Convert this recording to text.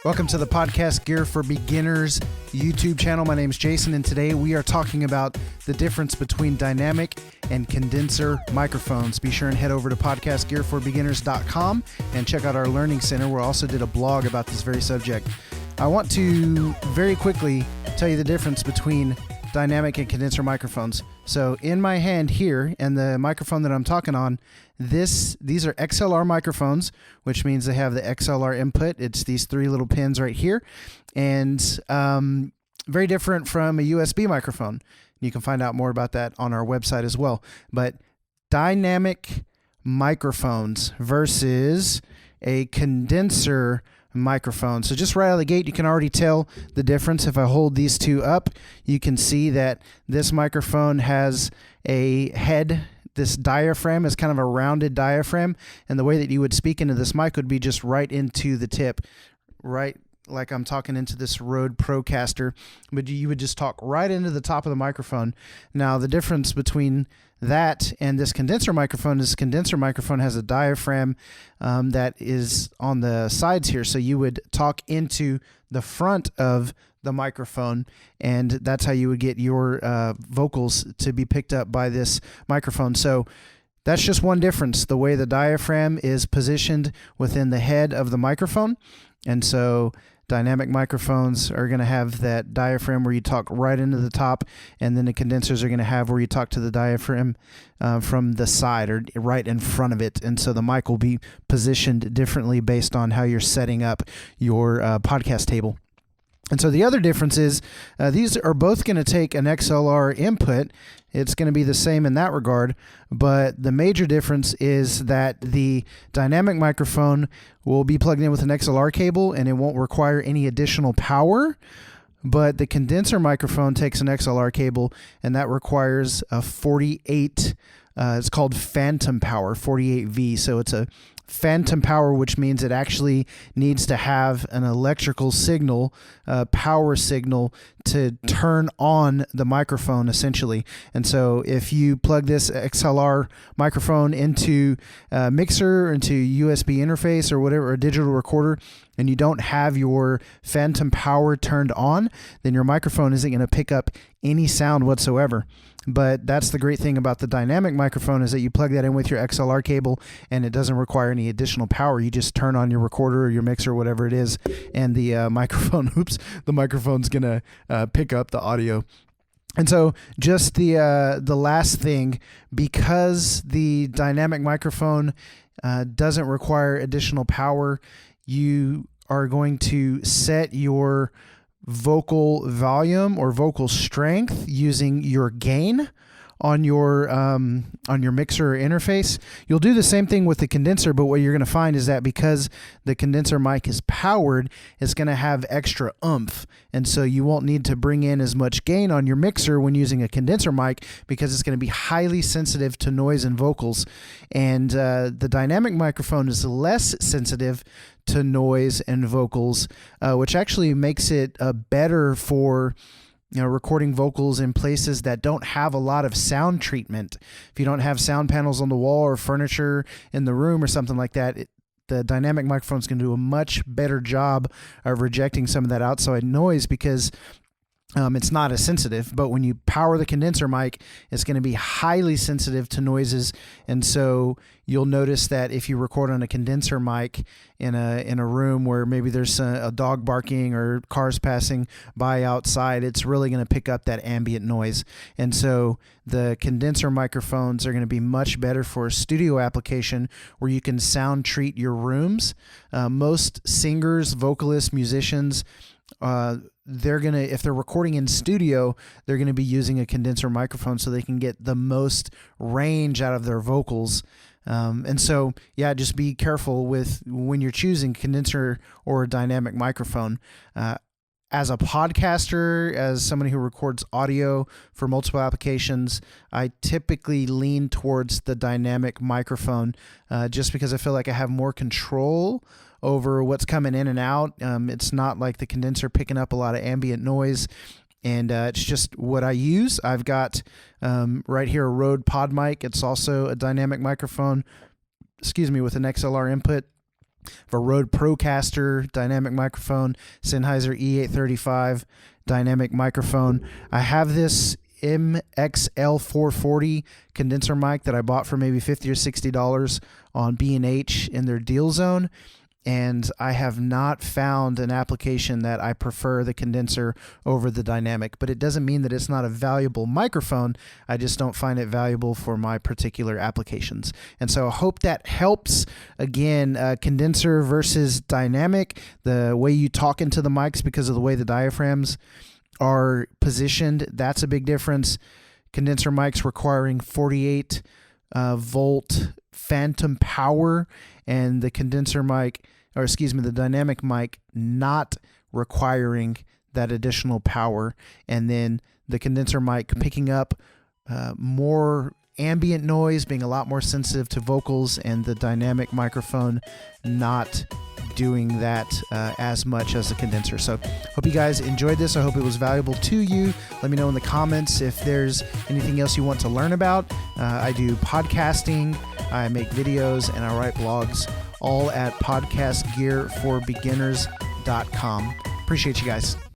Welcome to the Podcast Gear for Beginners YouTube channel. My name is Jason, and today we are talking about the difference between dynamic and condenser microphones. Be sure and head over to podcastgearforbeginners.com and check out our Learning Center, where I also did a blog about this very subject. I want to very quickly tell you the difference between dynamic and condenser microphones. So in my hand here, and the microphone that I'm talking on, these are XLR microphones, which means they have the XLR input. It's these three little pins right here, and very different from a USB microphone. You can find out more about that on our website as well. But dynamic microphones versus a condenser microphone. So just right out of the gate, you can already tell the difference. If I hold these two up, you can see that this microphone has a head. This diaphragm is kind of a rounded diaphragm, and the way that you would speak into this mic would be just right into the tip, right like I'm talking into this Rode Procaster, but you would just talk right into the top of the microphone. Now, the difference between that and this condenser microphone is condenser microphone has a diaphragm that is on the sides here. So you would talk into the front of the microphone, and that's how you would get your vocals to be picked up by this microphone. So that's just one difference, the way the diaphragm is positioned within the head of the microphone. And so dynamic microphones are going to have that diaphragm where you talk right into the top, and then the condensers are going to have where you talk to the diaphragm from the side or right in front of it. And so the mic will be positioned differently based on how you're setting up your podcast table. And so the other difference is these are both going to take an XLR input. It's going to be the same in that regard, but the major difference is that the dynamic microphone will be plugged in with an XLR cable, and it won't require any additional power. But the condenser microphone takes an XLR cable, and that requires a 48, it's called phantom power, 48V. So it's a phantom power, which means it actually needs to have an electrical signal, power signal, to turn on the microphone, essentially. And so if you plug this XLR microphone into a mixer, into USB interface or whatever, a digital recorder, and you don't have your phantom power turned on, then your microphone isn't going to pick up any sound whatsoever. But that's the great thing about the dynamic microphone, is that you plug that in with your XLR cable, and it doesn't require any additional power. You just turn on your recorder or your mixer, whatever it is, and the microphone, the microphone's going to pick up the audio. And so just the last thing, because the dynamic microphone doesn't require additional power, you are going to set your vocal volume or vocal strength using your gain on your mixer or interface. You'll do the same thing with the condenser, but what you're going to find is that because the condenser mic is powered, it's going to have extra oomph, and so you won't need to bring in as much gain on your mixer when using a condenser mic, because it's going to be highly sensitive to noise and vocals. And the dynamic microphone is less sensitive to noise and vocals, which actually makes it better for recording vocals in places that don't have a lot of sound treatment. If you don't have sound panels on the wall or furniture in the room or something like that, the dynamic microphone is going to do a much better job of rejecting some of that outside noise, because it's not as sensitive. But when you power the condenser mic, it's going to be highly sensitive to noises. And so you'll notice that if you record on a condenser mic in a room where maybe there's a dog barking or cars passing by outside, it's really going to pick up that ambient noise. And so the condenser microphones are going to be much better for a studio application where you can sound treat your rooms. Most singers, vocalists, musicians, if they're recording in studio, they're going to be using a condenser microphone so they can get the most range out of their vocals. And so, yeah, just be careful with when you're choosing condenser or a dynamic microphone. As a podcaster, as somebody who records audio for multiple applications, I typically lean towards the dynamic microphone just because I feel like I have more control over what's coming in and out. It's not like the condenser picking up a lot of ambient noise, and it's just what I use. I've got right here a Rode Pod mic. It's also a dynamic microphone, with an XLR input. a Rode Procaster dynamic microphone, Sennheiser E835 dynamic microphone. I have this MXL440 condenser mic that I bought for maybe $50 or $60 on B&H in their deal zone, and I have not found an application that I prefer the condenser over the dynamic. But it doesn't mean that it's not a valuable microphone. I just don't find it valuable for my particular applications. And so I hope that helps. Again, condenser versus dynamic, the way you talk into the mics because of the way the diaphragms are positioned, that's a big difference. Condenser mics requiring 48 volt phantom power, and the condenser mic, or excuse me, the dynamic mic not requiring that additional power. And then the condenser mic picking up more ambient noise, being a lot more sensitive to vocals, and the dynamic microphone not doing that as much as the condenser. So hope you guys enjoyed this. I hope it was valuable to you. Let me know in the comments if there's anything else you want to learn about. I do podcasting, I make videos, and I write blogs, all at podcastgearforbeginners.com. Appreciate you guys.